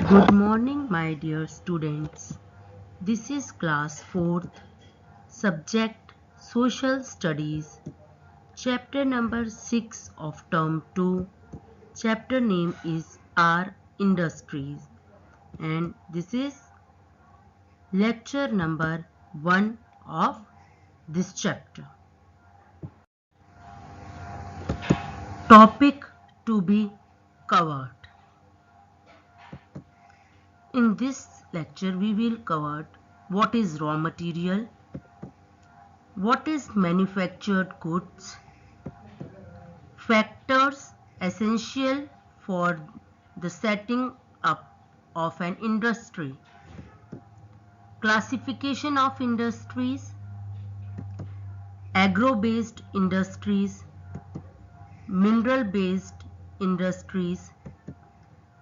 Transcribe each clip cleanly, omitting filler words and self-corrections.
Good morning, my dear students. This is class 4th, subject Social Studies, chapter number 6 of term 2. Chapter name is Our Industries, and this is lecture number 1 of this chapter. Topic to be covered. In this lecture, we will cover what is raw material, what is manufactured goods, factors essential for the setting up of an industry, classification of industries, agro-based industries, mineral-based industries,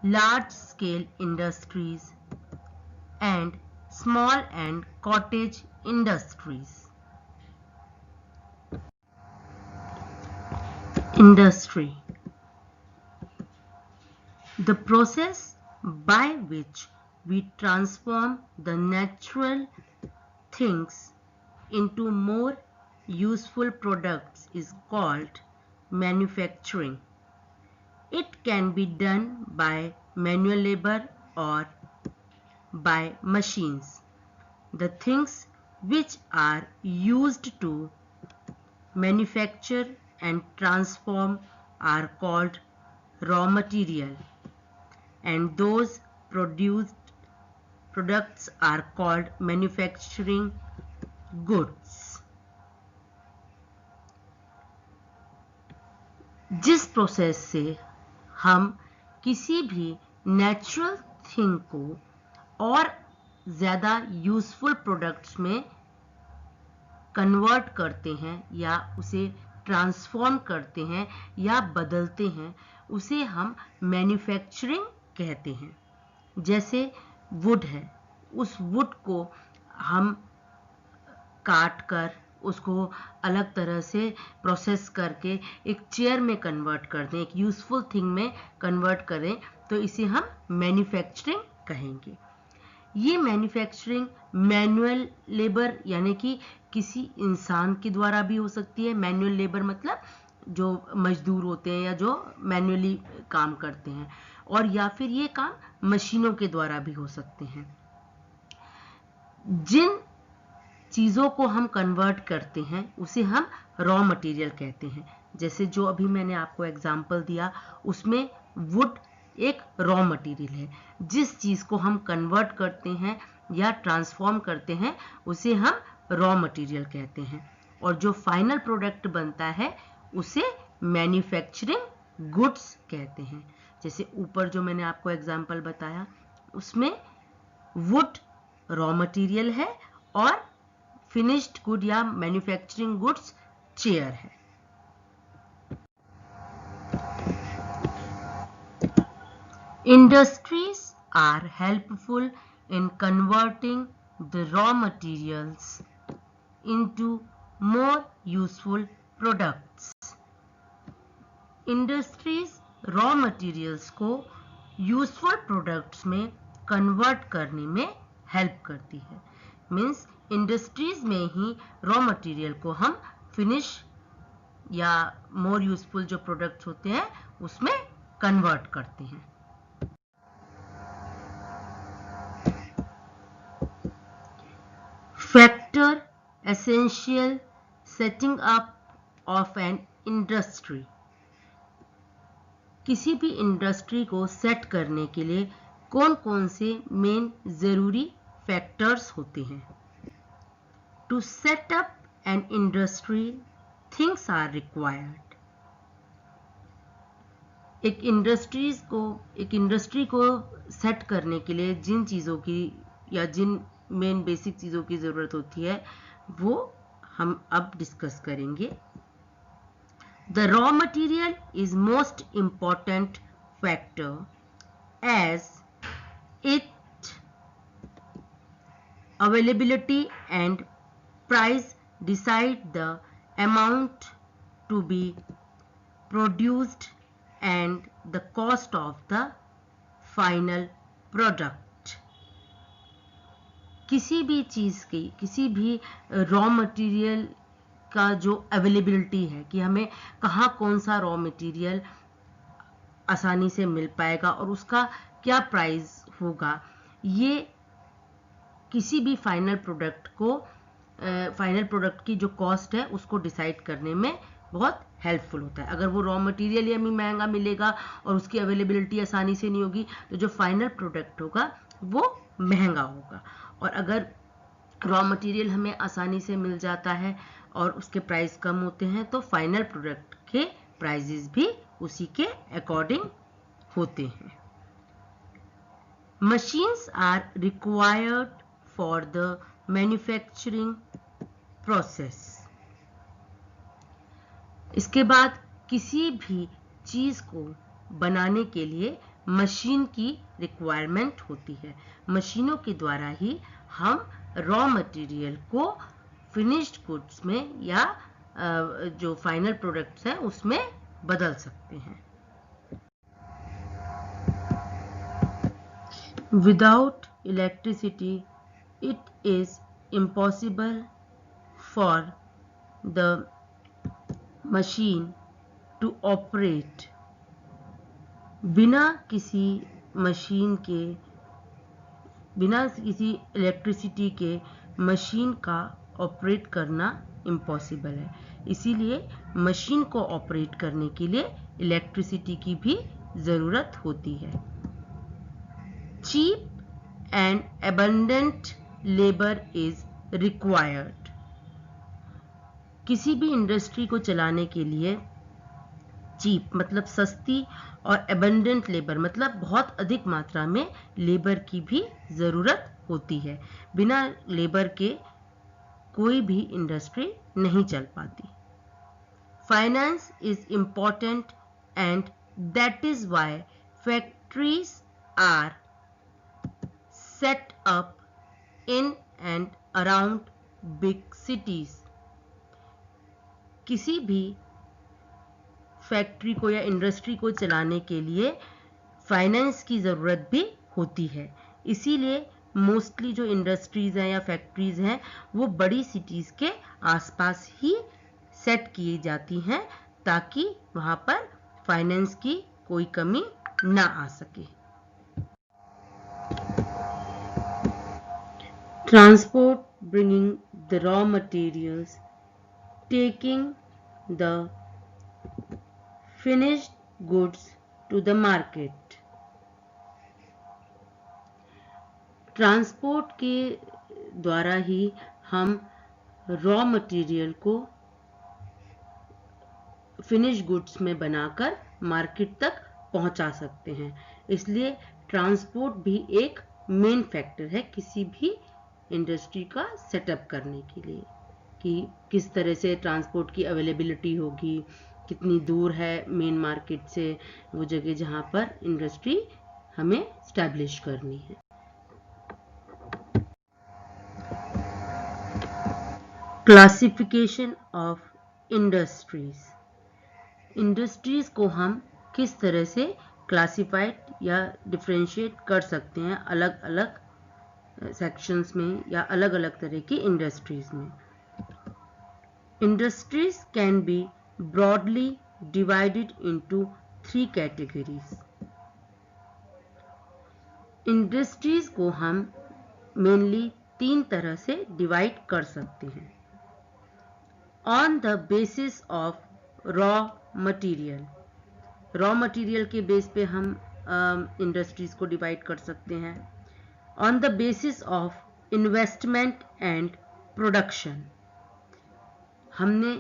large-scale industries, and small and cottage industries. Industry. The process by which we transform the natural things into more useful products is called manufacturing. It can be done by manual labor or by machines. The things which are used to manufacture and transform are called raw material, and those products are called manufacturing goods. जिस process से हम किसी भी natural thing को और ज़्यादा useful products में convert करते हैं या उसे ट्रांसफॉर्म करते हैं या बदलते हैं, उसे हम मैन्युफैक्चरिंग कहते हैं. जैसे वुड है, उस वुड को हम काट कर उसको अलग तरह से प्रोसेस करके एक चेयर में कन्वर्ट कर दें, एक यूजफुल थिंग में कन्वर्ट करें, तो इसे हम मैन्युफैक्चरिंग कहेंगे. ये मैन्युफैक्चरिंग मैनुअल लेबर यानी कि किसी इंसान के द्वारा भी हो सकती है. मैनुअल लेबर मतलब जो मजदूर होते हैं या जो मैनुअली काम करते हैं, और या फिर ये काम मशीनों के द्वारा भी हो सकते हैं. जिन चीज़ों को हम कन्वर्ट करते हैं उसे हम रॉ मटेरियल कहते हैं. जैसे जो अभी मैंने आपको एग्जांपल दिया, उसमें वुड एक रॉ मटेरियल है. जिस चीज़ को हम कन्वर्ट करते हैं या ट्रांसफॉर्म करते हैं उसे हम रॉ मटेरियल कहते हैं, और जो फाइनल प्रोडक्ट बनता है उसे मैन्युफैक्चरिंग गुड्स कहते हैं. जैसे ऊपर जो मैंने आपको एग्जांपल बताया, उसमें वुड रॉ मटेरियल है और फिनिश्ड गुड या मैन्युफैक्चरिंग गुड्स चेयर है. Industries are helpful in converting the raw materials into more useful products. Industries raw materials को useful products में convert करने में help करती है. Means industries में ही raw material को हम finish या more useful जो products होते हैं उसमें convert करते हैं. Factor essential setting up of an industry. किसी भी इंडस्ट्री को सेट करने के लिए कौन कौन से मेन ज़रूरी फैक्टर्स होते हैं. To set up an industry things are required. एक इंडस्ट्री को सेट करने के लिए जिन चीज़ों की या जिन मेन बेसिक चीज़ों की ज़रूरत होती है वो हम अब डिस्कस करेंगे. The raw material is most important factor as its availability and price decide the amount to be produced and the cost of the final product. किसी भी चीज़ की, किसी भी रॉ मटेरियल का जो अवेलेबिलिटी है कि हमें कहाँ कौन सा रॉ मटेरियल आसानी से मिल पाएगा और उसका क्या प्राइस होगा, ये किसी भी फाइनल प्रोडक्ट की जो कॉस्ट है उसको डिसाइड करने में बहुत हेल्पफुल होता है। अगर वो रॉ मटेरियल ही हमें महंगा मिलेगा और उसकी अवेलेबिलिटी आसानी से नहीं होगी तो जो फाइनल प्रोडक्ट होगा वो महंगा होगा। और अगर रॉ मटेरियल हमें आसानी से मिल जाता है और उसके प्राइस कम होते हैं तो फाइनल प्रोडक्ट के प्राइजेस भी उसी के अकॉर्डिंग होते हैं। Machines are required for the manufacturing process. इसके बाद किसी भी चीज को बनाने के लिए मशीन की रिक्वायरमेंट होती है। मशीनों के द्वारा ही हम रॉ मटेरियल को फिनिश्ड गुड्स में या जो फाइनल प्रोडक्ट्स हैं उसमें बदल सकते हैं। Without electricity, it is impossible for the machine to operate. बिना किसी मशीन के, बिना किसी इलेक्ट्रिसिटी के मशीन का ऑपरेट करना इम्पॉसिबल है। इसीलिए मशीन को ऑपरेट करने के लिए इलेक्ट्रिसिटी की भी ज़रूरत होती है। Cheap and abundant labor is required. किसी भी इंडस्ट्री को चलाने के लिए चीप मतलब सस्ती और abundant लेबर मतलब बहुत अधिक मात्रा में लेबर की भी ज़रूरत होती है। बिना लेबर के कोई भी इंडस्ट्री नहीं चल पाती। Finance is important and that is why factories are set up in and around big cities. किसी भी फैक्ट्री को या इंडस्ट्री को चलाने के लिए फाइनेंस की ज़रूरत भी होती है। इसीलिए मोस्टली जो इंडस्ट्रीज़ हैं या फैक्ट्रीज़ हैं वो बड़ी सिटीज़ के आसपास ही सेट की जाती हैं ताकि वहाँ पर फाइनेंस की कोई कमी ना आ सके। Transport, bringing the raw materials, taking the finished goods to the market. Transport के द्वारा ही हम रॉ मटेरियल को फिनिश गुड्स में बनाकर मार्केट तक पहुंचा सकते हैं। इसलिए ट्रांसपोर्ट भी एक मेन फैक्टर है किसी भी इंडस्ट्री का सेटअप करने के लिए कि किस तरह से ट्रांसपोर्ट की अवेलेबिलिटी होगी, कितनी दूर है मेन मार्केट से वो जगह जहां पर इंडस्ट्री हमें स्टैब्लिश करनी है। Classification of industries. इंडस्ट्रीज को हम किस तरह से क्लासिफाइड या डिफरेंशिएट कर सकते हैं अलग अलग सेक्शंस में या अलग अलग तरह की इंडस्ट्रीज में। Industries can be broadly divided into 3 categories. Industries को हम मेनली 3 तरह से डिवाइड कर सकते हैं। On the basis of raw material, raw material के बेस पे हम इंडस्ट्रीज को डिवाइड कर सकते हैं। On the basis of investment and production, हमने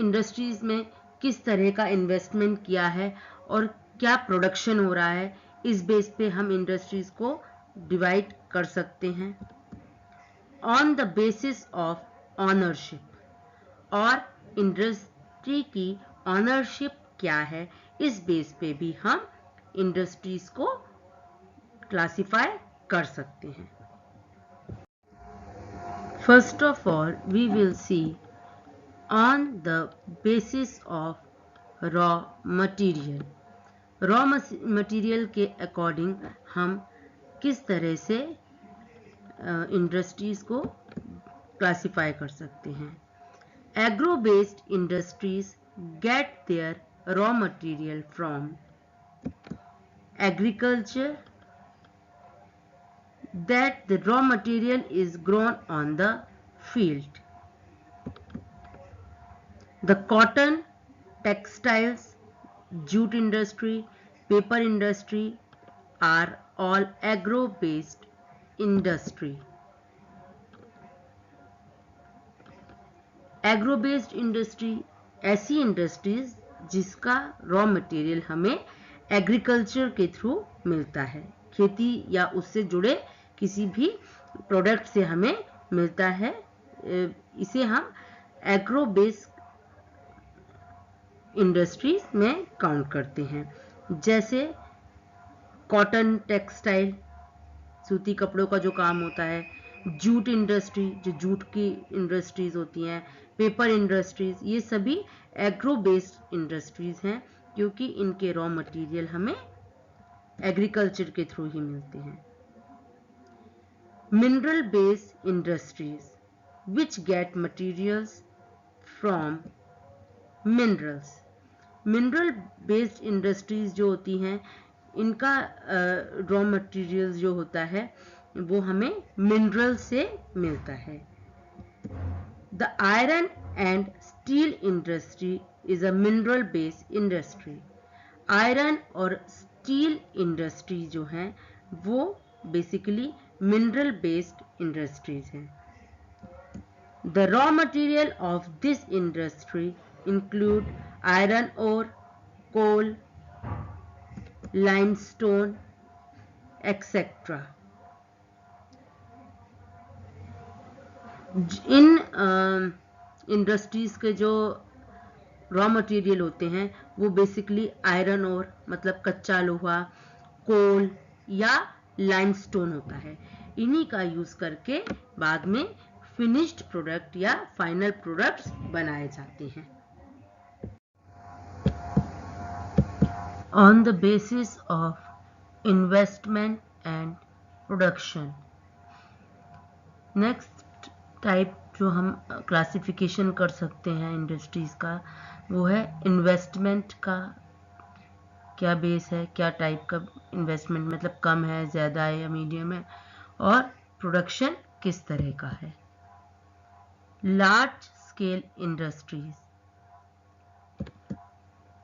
इंडस्ट्रीज में किस तरह का इन्वेस्टमेंट किया है और क्या प्रोडक्शन हो रहा है, इस बेस पे हम इंडस्ट्रीज को डिवाइड कर सकते हैं। On the basis of ownership, और इंडस्ट्री की ऑनरशिप क्या है इस बेस पे भी हम इंडस्ट्रीज को क्लासिफाई कर सकते हैं। First of all we will see on the basis of raw material. Raw material के अकॉर्डिंग हम किस तरह से इंडस्ट्रीज को क्लासिफाई कर सकते हैं। Agro based industries get their raw material from agriculture, that the raw material is grown on the field. The cotton, textiles, jute industry, paper industry are all agro-based industry. Agro-based industry ऐसी industries जिसका raw material हमें agriculture के through मिलता है, खेती या उससे जुड़े किसी भी प्रोडक्ट से हमें मिलता है, इसे हम एग्रो बेस्ड इंडस्ट्रीज में काउंट करते हैं। जैसे कॉटन टेक्सटाइल, सूती कपड़ों का जो काम होता है, जूट इंडस्ट्री जो जूट की इंडस्ट्रीज होती हैं, पेपर इंडस्ट्रीज, ये सभी एग्रो बेस्ड इंडस्ट्रीज हैं क्योंकि इनके रॉ मटेरियल हमें एग्रीकल्चर के थ्रू ही मिलते हैं। Mineral based industries which get materials from minerals. Mineral based industries जो होती हैं इनका रॉ मटेरियल जो होता है वो हमें मिनरल से मिलता है। The iron and steel industry is a mineral based industry. Iron और स्टील इंडस्ट्री जो हैं वो बेसिकली mineral based industries हैं। The raw material of this industry include iron ore, coal, limestone, etc. In industries के जो raw material होते हैं वो बेसिकली आयरन ओर मतलब कच्चा लोहा, कोल या लाइमस्टोन होता है। इन्हीं का यूज करके बाद में फिनिश्ड प्रोडक्ट या फाइनल प्रोडक्ट्स बनाए जाते हैं। On the basis of investment and production, next type जो हम क्लासिफिकेशन कर सकते हैं इंडस्ट्रीज का वो है इन्वेस्टमेंट का क्या बेस है, क्या टाइप का इन्वेस्टमेंट मतलब कम है, ज़्यादा है या मीडियम है, और प्रोडक्शन किस तरह का है। Large scale industries,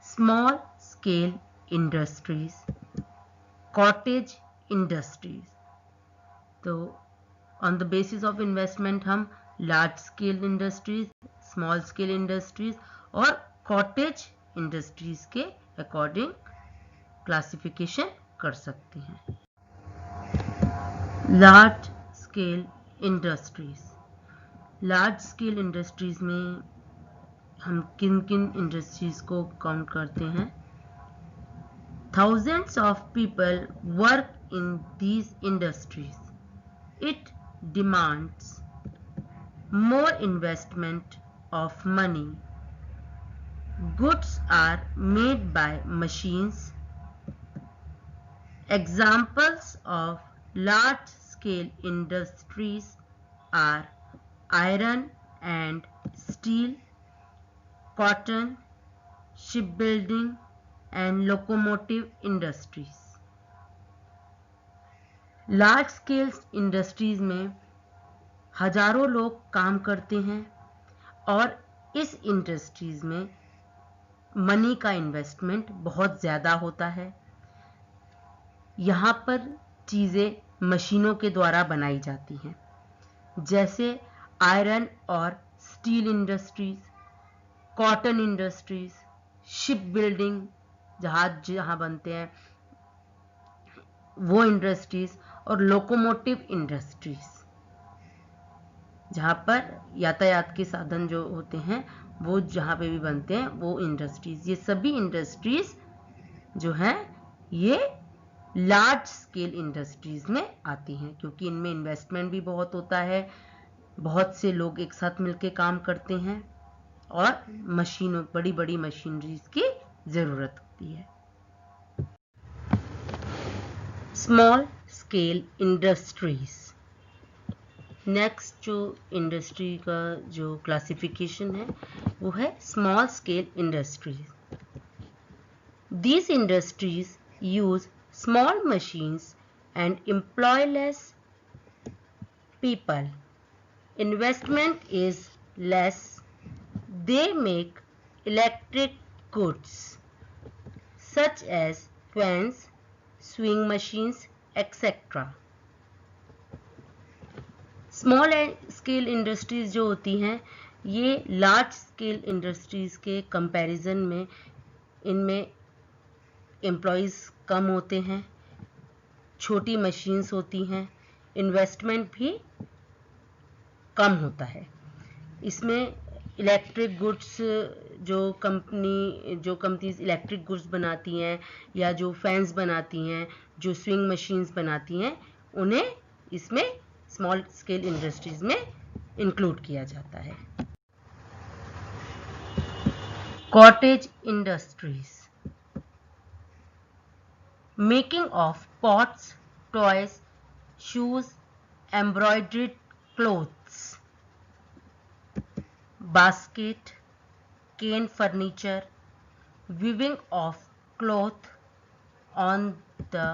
small scale industries, cottage industries. तो on the basis of investment हम large scale industries, small scale industries और कॉटेज इंडस्ट्रीज के अकॉर्डिंग क्लासिफिकेशन कर सकते हैं। Large scale industries, large scale industries में हम किन किन इंडस्ट्रीज को काउंट करते हैं। Thousands of people work in these industries. It demands more investment of money. Goods are made by machines. Examples of large-scale industries are iron and steel, cotton, shipbuilding, and locomotive industries. Large scale industries में हजारों लोग काम करते हैं और इस industries में money का इन्वेस्टमेंट बहुत ज़्यादा होता है। यहाँ पर चीज़ें मशीनों के द्वारा बनाई जाती हैं, जैसे आयरन और steel industries, cotton industries, ship building जहाज जहाँ बनते हैं वो इंडस्ट्रीज, और लोकोमोटिव इंडस्ट्रीज जहाँ पर यातायात के साधन जो होते हैं वो जहाँ पे भी बनते हैं वो इंडस्ट्रीज। ये सभी इंडस्ट्रीज जो हैं ये लार्ज स्केल इंडस्ट्रीज में आती हैं क्योंकि इनमें इन्वेस्टमेंट भी बहुत होता है, बहुत से लोग एक साथ मिलकर काम करते हैं और मशीनों बड़ी बड़ी मशीनरीज की जरूरत होती है। Small scale industries. नेक्स्ट जो इंडस्ट्री का जो क्लासिफिकेशन है वो है small scale industries. These industries use small machines and employ less people. Investment is less. They make electric goods such as fans, sewing machines, etc. Small scale industries जो होती हैं ये लार्ज स्केल इंडस्ट्रीज के comparison में इनमें employees कम होते हैं, छोटी मशीन्स होती हैं, इन्वेस्टमेंट भी कम होता है। इसमें इलेक्ट्रिक गुड्स जो कंपनीज इलेक्ट्रिक गुड्स बनाती हैं या जो फैंस बनाती हैं, जो स्विंग मशीन्स बनाती हैं, उन्हें इसमें स्मॉल स्केल इंडस्ट्रीज में इंक्लूड किया जाता है। Cottage industries, making of pots, toys, shoes, embroidered clothes, basket, cane furniture, weaving of cloth on the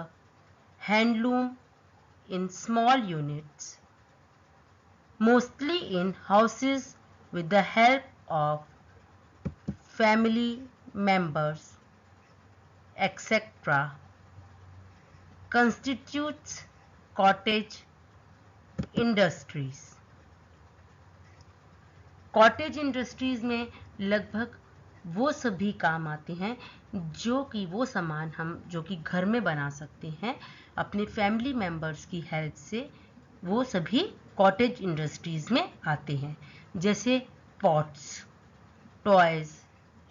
handloom in small units, mostly in houses with the help of family members, etc., constitutes cottage industries. Cottage industries में लगभग वो सभी काम आते हैं जो कि वो सामान हम जो कि घर में बना सकते हैं अपने फैमिली मेम्बर्स की हेल्प से, वो सभी कॉटेज इंडस्ट्रीज में आते हैं। जैसे pots, toys,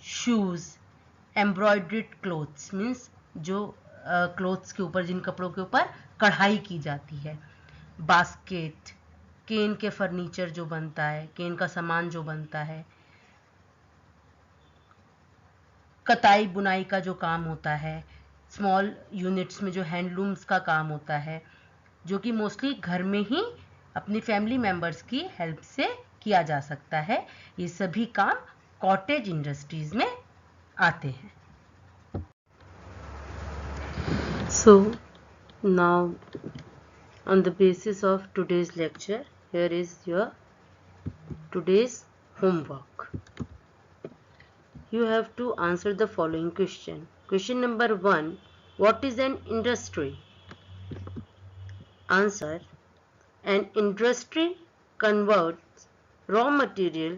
shoes, embroidered clothes means जो क्लोथ्स के ऊपर, जिन कपड़ों के ऊपर कढ़ाई की जाती है, बास्केट, केन के फर्नीचर जो बनता है, केन का सामान जो बनता है, कताई बुनाई का जो काम होता है, स्मॉल यूनिट्स में जो हैंडलूम्स का काम होता है, जो कि मोस्टली घर में ही अपनी फैमिली मेंबर्स की हेल्प से किया जा सकता है, ये सभी काम कॉटेज इंडस्ट्रीज में आते हैं। So now on the basis of today's lecture, here is your today's homework. You have to answer the following question. Question number 1, what is an industry? Answer, an industry converts raw material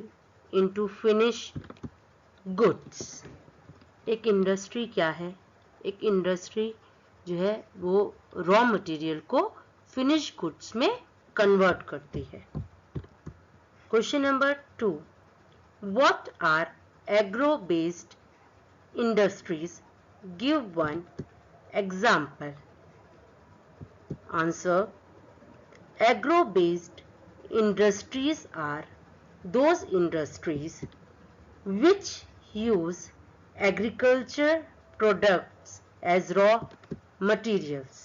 into finished goods. एक industry क्या है? एक industry जो है वो raw material को finish goods में convert करती है। Question number 2, what are agro based industries? Give one example. Answer, agro based industries are those industries which use agriculture products as raw materials.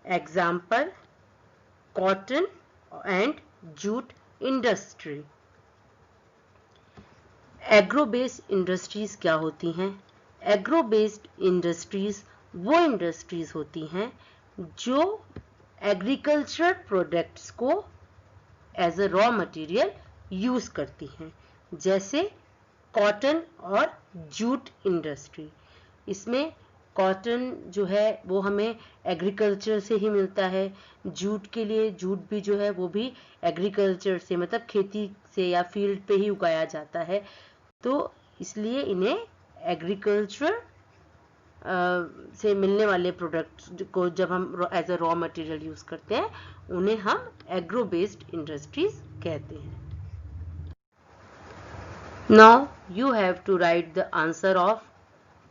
Example, cotton and jute industry. Agro based industries क्या होती हैं? Agro based industries वो industries होती हैं जो agriculture products को as a raw material use करती हैं, जैसे कॉटन और जूट इंडस्ट्री। इसमें कॉटन जो है वो हमें एग्रीकल्चर से ही मिलता है, जूट के लिए जूट भी जो है वो भी एग्रीकल्चर से, मतलब खेती से या फील्ड पे ही उगाया जाता है, तो इसलिए इन्हें एग्रीकल्चर से मिलने वाले प्रोडक्ट्स को जब हम as a raw material use करते हैं उन्हें हम एग्रो बेस्ड इंडस्ट्रीज कहते हैं। Now you have to write the answer of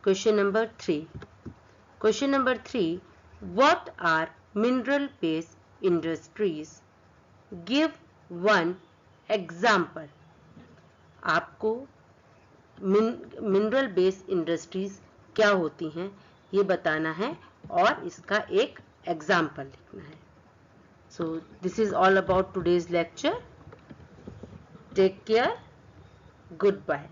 question number 3. Question number 3, what are mineral based industries? Give one example. आपको मिनरल बेस्ड इंडस्ट्रीज क्या होती हैं ये बताना है और इसका एक एग्जाम्पल लिखना है। So this is all about today's lecture. Take care, good bye.